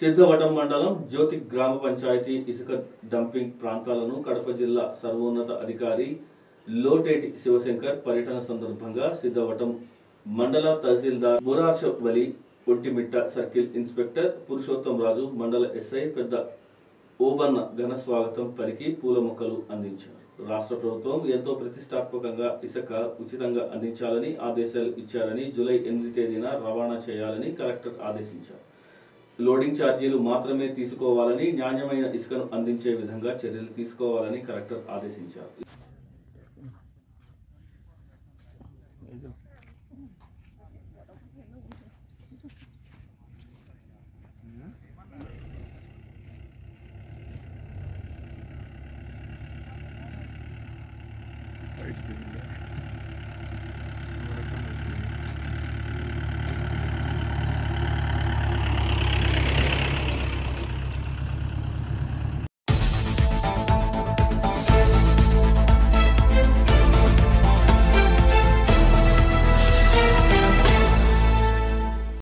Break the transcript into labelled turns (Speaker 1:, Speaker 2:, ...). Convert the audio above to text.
Speaker 1: సిద్ధవటం మండలం జ్యోతి గ్రామ పంచాయతీ ఇసుక డంపింగ్ ప్రాంతాలను కడప జిల్లా సర్వోన్నత అధికారి లోటేటి శివశంకర్ పర్యటన సందర్భంగా సిద్ధవటం మండల తహసీల్దార్ మురార్ష వలి, ఒంటిమిట్ట సర్కిల్ ఇన్స్పెక్టర్ పురుషోత్తం రాజు, మండల ఎస్ఐ పెద్ద ఓబన్న ఘన స్వాగతం పలికి పూల మొక్కలు అందించారు. రాష్ట్ర ప్రభుత్వం ఎంతో ప్రతిష్టాత్మకంగా ఇసుక ఉచితంగా అందించాలని ఆదేశాలు ఇచ్చారని, జూలై 8 తేదీన రవాణా చేయాలని కలెక్టర్ ఆదేశించారు. లోడింగ్ ఛార్జీలు మాత్రమే తీసుకోవాలని, నాణ్యమైన ఇసుకను అందించే విధంగా చర్యలు తీసుకోవాలని కలెక్టర్ ఆదేశించారు.